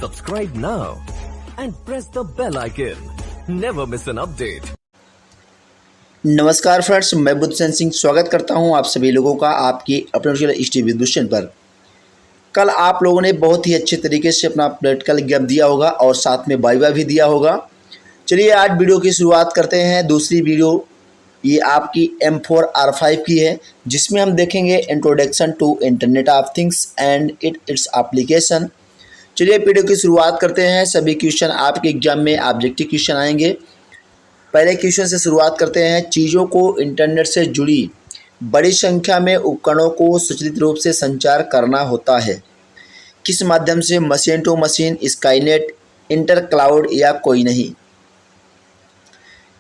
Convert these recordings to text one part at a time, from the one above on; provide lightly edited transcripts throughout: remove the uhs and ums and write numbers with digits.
Subscribe now and press the bell icon. Never miss an update. नमस्कार friends, मैं बुद्धसेन सिंह स्वागत करता हूं आप सभी लोगों का आपकी अपने चैनल विदुषण पर। कल आप लोगों ने बहुत ही अच्छे तरीके से अपना प्रैक्टिकल एग्जाम दिया होगा और साथ में वाइवा भी दिया होगा। चलिए आज वीडियो की शुरुआत करते हैं। दूसरी वीडियो ये आपकी M4R5 की है, जिसमें हम देखेंगे introduction to internet of things and its application. चलिए वीडियो की शुरुआत करते हैं। सभी क्वेश्चन आपके एग्जाम में ऑब्जेक्टिव क्वेश्चन आएंगे। पहले क्वेश्चन से शुरुआत करते हैं। चीज़ों को इंटरनेट से जुड़ी बड़ी संख्या में उपकरणों को स्वचालित रूप से संचार करना होता है। किस माध्यम से? Machine to machine, Skynet, inter cloud या कोई नहीं।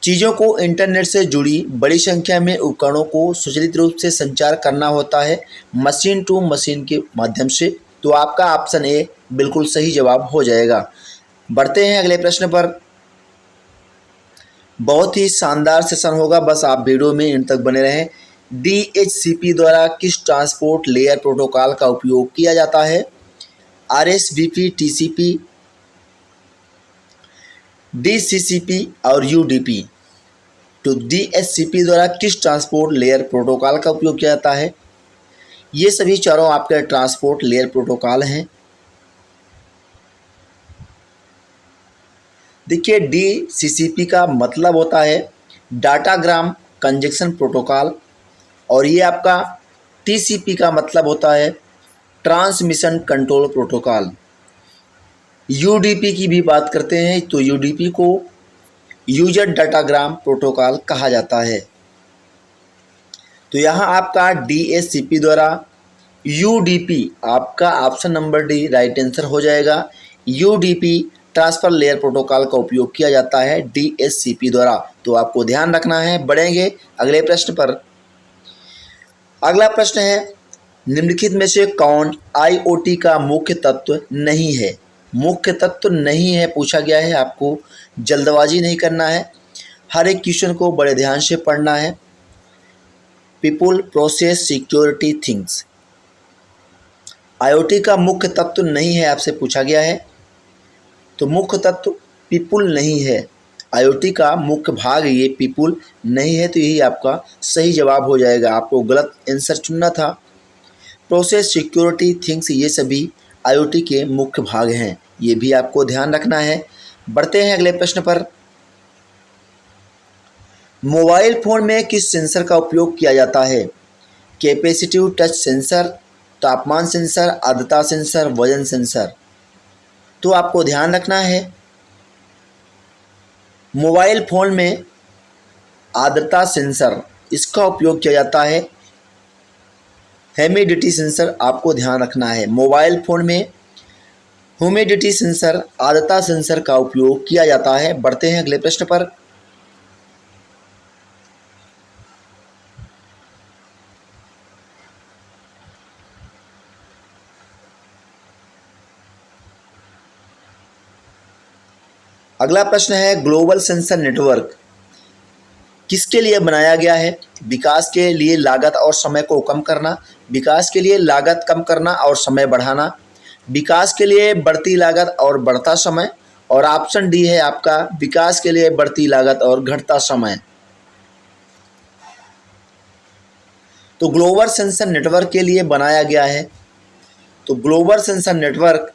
चीज़ों को इंटरनेट से जुड़ी बड़ी संख्या में उपकरणों को स्वचालित रूप से संचार करना होता है मशीन टू मशीन के माध्यम से। तो आपका ऑप्शन ए बिल्कुल सही जवाब हो जाएगा। बढ़ते हैं अगले प्रश्न पर। बहुत ही शानदार सेशन होगा, बस आप वीडियो में इन तक बने रहें। DHCP द्वारा किस ट्रांसपोर्ट लेयर प्रोटोकॉल का उपयोग किया जाता है? RSVP, TCP, DCCP और UDP। तो DHCP द्वारा किस ट्रांसपोर्ट लेयर प्रोटोकॉल का उपयोग किया जाता है? ये सभी चारों आपके ट्रांसपोर्ट लेयर प्रोटोकॉल हैं। देखिए, DCCP का मतलब होता है डाटाग्राम कंजक्शन प्रोटोकॉल, और ये आपका TCP का मतलब होता है ट्रांसमिशन कंट्रोल प्रोटोकॉल। UDP की भी बात करते हैं तो UDP को यूजर डाटाग्राम प्रोटोकॉल कहा जाता है। तो यहाँ आपका DHCP द्वारा UDP, आपका option number D right answer हो जाएगा। UDP ट्रांसफर लेयर प्रोटोकॉल का उपयोग किया जाता है DHCP द्वारा। तो आपको ध्यान रखना है। बढ़ेंगे अगले प्रश्न पर। अगला प्रश्न है, निम्नलिखित में से कौन IoT का मुख्य तत्व नहीं है? मुख्य तत्व नहीं है पूछा गया है। आपको जल्दबाजी नहीं करना है, हर एक क्वेश्चन को बड़े ध्यान से पढ़ना है। People, process, security, things. IoT का मुख्य तत्व नहीं है आपसे पूछा गया है, तो मुख्य तत्व पीपुल नहीं है। IoT का मुख्य भाग ये पीपुल नहीं है, तो यही आपका सही जवाब हो जाएगा। आपको गलत आंसर चुनना था। प्रोसेस, सिक्योरिटी, थिंग्स ये सभी IoT के मुख्य भाग हैं, ये भी आपको ध्यान रखना है। बढ़ते हैं अगले प्रश्न पर। मोबाइल फ़ोन में किस सेंसर का उपयोग किया जाता है? कैपेसिटिव टच सेंसर, तापमान सेंसर, आर्द्रता सेंसर, वजन सेंसर। तो आपको ध्यान रखना है, मोबाइल फ़ोन में आर्द्रता सेंसर इसका उपयोग किया जाता है। ह्यूमिडिटी सेंसर आपको ध्यान रखना है। मोबाइल फ़ोन में ह्यूमिडिटी सेंसर, आर्द्रता सेंसर का उपयोग किया जाता है। बढ़ते हैं अगले प्रश्न पर। अगला प्रश्न है, ग्लोबल सेंसर नेटवर्क किसके लिए बनाया गया है? विकास के लिए, लागत और समय को कम करना, विकास के लिए लागत कम करना और समय बढ़ाना, विकास के लिए बढ़ती लागत और बढ़ता समय, और ऑप्शन डी है आपका विकास के लिए बढ़ती लागत और घटता समय। तो ग्लोबल सेंसर नेटवर्क के लिए बनाया गया है। तो ग्लोबल सेंसर नेटवर्क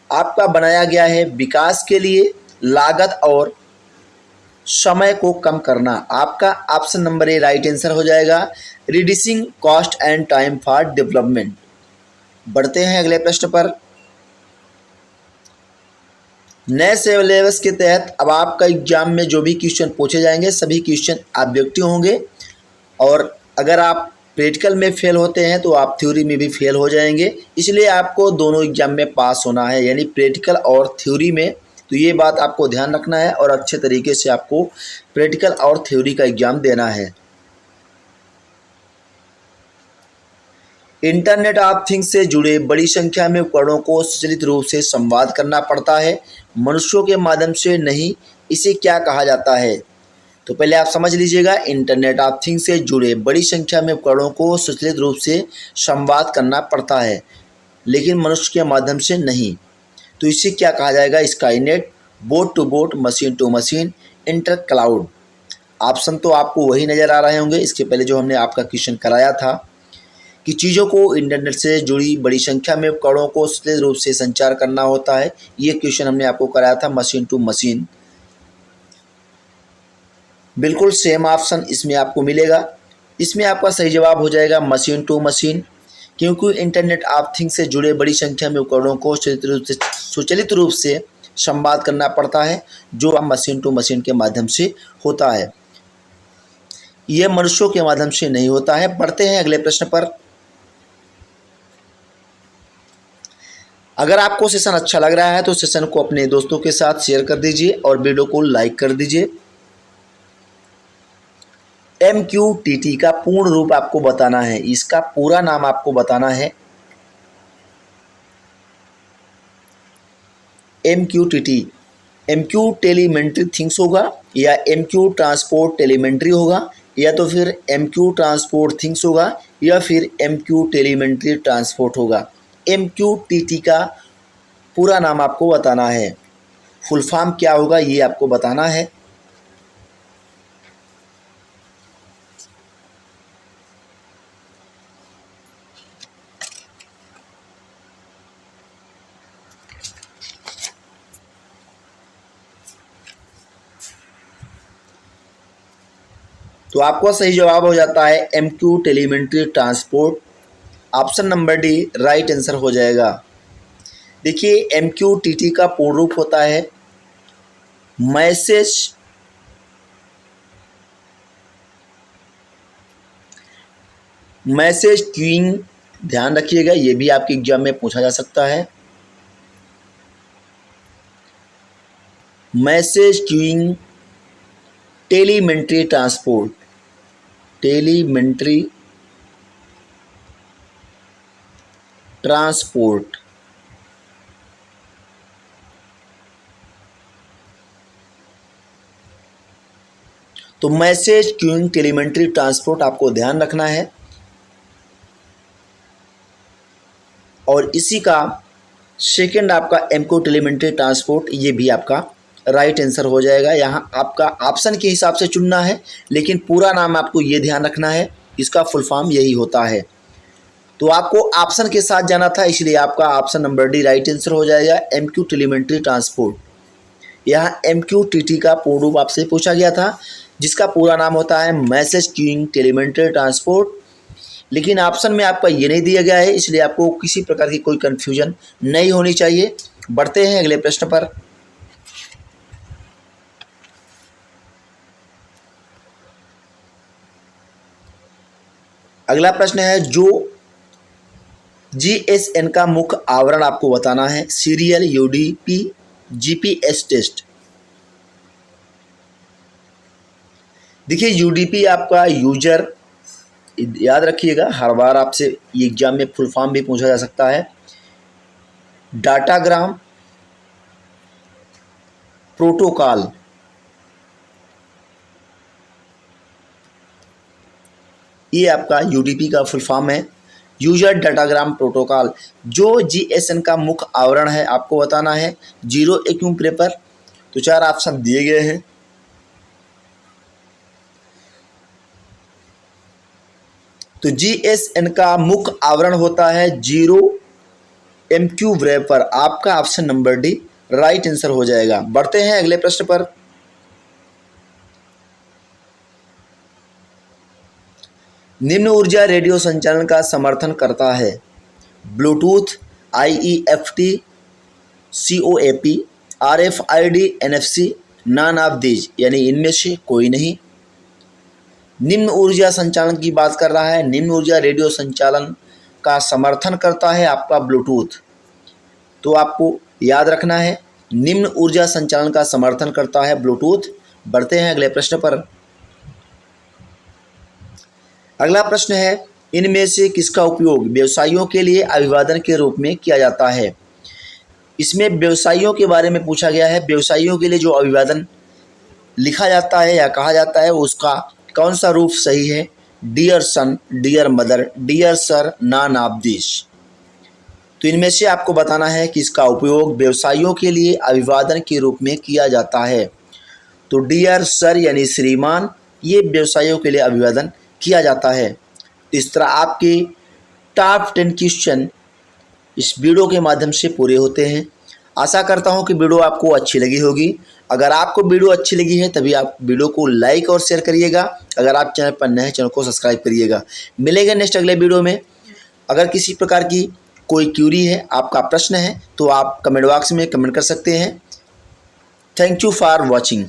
आपका बनाया गया है विकास के लिए, लागत और समय को कम करना। आपका option number A right answer हो जाएगा, reducing cost and time for development. बढ़ते हैं अगले प्रश्न पर। नए सिलेबस के तहत अब आपका एग्जाम में जो भी क्वेश्चन पूछे जाएंगे सभी क्वेश्चन ऑब्जेक्टिव होंगे, और अगर आप प्रैक्टिकल में फेल होते हैं तो आप थ्योरी में भी फेल हो जाएंगे। इसलिए आपको दोनों एग्जाम में पास होना है, यानी प्रैक्टिकल और थ्योरी में। तो ये बात आपको ध्यान रखना है और अच्छे तरीके से आपको प्रैक्टिकल और थ्योरी का एग्जाम देना है। इंटरनेट ऑफ थिंग्स से जुड़े बड़ी संख्या में उपकरणों को स्वचालित रूप से संवाद करना पड़ता है, मनुष्यों के माध्यम से नहीं। इसे क्या कहा जाता है? तो पहले आप समझ लीजिएगा, इंटरनेट ऑफ थिंग्स से जुड़े बड़ी संख्या में उपकरणों को स्वचालित रूप से संवाद करना पड़ता है, लेकिन मनुष्य के माध्यम से नहीं। तो इसे क्या कहा जाएगा? Skynet, bot to bot, machine to machine, inter cloud. Option तो आपको वही नज़र आ रहे होंगे इसके पहले जो हमने आपका क्वेश्चन कराया था कि चीज़ों को इंटरनेट से जुड़ी बड़ी संख्या में उपकरणों को सीधे रूप से संचार करना होता है। ये क्वेश्चन हमने आपको कराया था मशीन टू मशीन। बिल्कुल सेम ऑप्शन इसमें आपको मिलेगा। इसमें आपका सही जवाब हो जाएगा मशीन टू मशीन, क्योंकि इंटरनेट ऑफ थिंग्स से जुड़े बड़ी संख्या में उपकरणों को सुचालित रूप से संवाद करना पड़ता है, जो मशीन टू मशीन के माध्यम से होता है। यह मनुष्यों के माध्यम से नहीं होता है। बढ़ते हैं अगले प्रश्न पर। अगर आपको सेशन अच्छा लग रहा है तो सेशन को अपने दोस्तों के साथ शेयर कर दीजिए और वीडियो को लाइक कर दीजिए। MQTT का पूर्ण रूप आपको बताना है, इसका पूरा नाम आपको बताना है। MQTT, MQ टेलीमेंट्री थिंग्स होगा, या MQ ट्रांसपोर्ट टेलीमेंट्री होगा, या तो फिर MQ ट्रांसपोर्ट थिंग्स होगा, या फिर MQ टेलीमेंट्री ट्रांसपोर्ट होगा। MQTT का पूरा नाम आपको बताना है, फुल फॉर्म क्या होगा ये आपको बताना है। तो आपका सही जवाब हो जाता है MQ telemetry transport. Option number D right answer हो जाएगा। देखिए MQTT का पूर्ण रूप होता है मैसेज क्यूइंग। ध्यान रखिएगा, ये भी आपके एग्जाम में पूछा जा सकता है। Message queuing telemetry transport, telemetry transport. तो मैसेज क्यूइंग टेलीमेंट्री ट्रांसपोर्ट आपको ध्यान रखना है, और इसी का सेकंड आपका MQ टेलीमेंट्री ट्रांसपोर्ट, ये भी आपका राइट आंसर हो जाएगा। यहाँ आपका ऑप्शन के हिसाब से चुनना है, लेकिन पूरा नाम आपको ये ध्यान रखना है, इसका फुल फॉर्म यही होता है। तो आपको ऑप्शन के साथ जाना था, इसलिए आपका option number D right answer हो जाएगा, MQ टेलीमेंट्री ट्रांसपोर्ट। यहाँ MQTT का पूर्ण रूप आपसे पूछा गया था, जिसका पूरा नाम होता है मैसेज क्यूइंग टेलीमेंट्री ट्रांसपोर्ट, लेकिन ऑप्शन में आपका ये नहीं दिया गया है, इसलिए आपको किसी प्रकार की कोई कन्फ्यूजन नहीं होनी चाहिए। बढ़ते हैं अगले प्रश्न पर। अगला प्रश्न है, जो GSN का मुख्य आवरण आपको बताना है। Serial, UDP, GPS test. देखिए UDP आपका यूजर, याद रखिएगा हर बार आपसे ये एग्जाम में फुल फॉर्म भी पूछा जा सकता है। डाटाग्राम प्रोटोकॉल, ये आपका UDP का फुल फॉर्म है, यूजर डाटाग्राम प्रोटोकॉल। जो GSN का मुख्य आवरण है आपको बताना है। 0 क्यों पेपर, तो 4 ऑप्शन दिए गए हैं। तो GSN का मुख्य आवरण होता है 0 MQ वेपर। आपका option number D right answer हो जाएगा। बढ़ते हैं अगले प्रश्न पर। निम्न ऊर्जा रेडियो संचालन का समर्थन करता है। Bluetooth, IEFT, COAP, RFID, NFC, none of these, यानी इनमें से कोई नहीं। निम्न ऊर्जा संचालन की बात कर रहा है। निम्न ऊर्जा रेडियो संचालन का समर्थन करता है आपका ब्लूटूथ। तो आपको याद रखना है, निम्न ऊर्जा संचालन का समर्थन करता है ब्लूटूथ। बढ़ते हैं अगले प्रश्न पर। अगला प्रश्न है, इनमें से किसका उपयोग व्यवसायियों के लिए अभिवादन के रूप में किया जाता है। इसमें व्यवसायियों के बारे में पूछा गया है। व्यवसायियों के लिए जो अभिवादन लिखा जाता है या कहा जाता है, उसका कौन सा रूप सही है। Dear son, dear mother, dear sir, none of this. तो इनमें से आपको बताना है कि इसका उपयोग व्यवसायियों के लिए अभिवादन के रूप में किया जाता है। तो डियर सर यानी श्रीमान, ये व्यवसायियों के लिए अभिवादन किया जाता है। इस तरह आपके टॉप 10 क्वेश्चन इस वीडियो के माध्यम से पूरे होते हैं। आशा करता हूं कि वीडियो आपको अच्छी लगी होगी। अगर आपको वीडियो अच्छी लगी है तभी आप वीडियो को लाइक और शेयर करिएगा। अगर आप चैनल पर नए हैं, चैनल को सब्सक्राइब करिएगा। मिलेंगे नेक्स्ट अगले वीडियो में। अगर किसी प्रकार की कोई क्यूरी है, आपका प्रश्न है, तो आप कमेंट बॉक्स में कमेंट कर सकते हैं। Thank you for watching.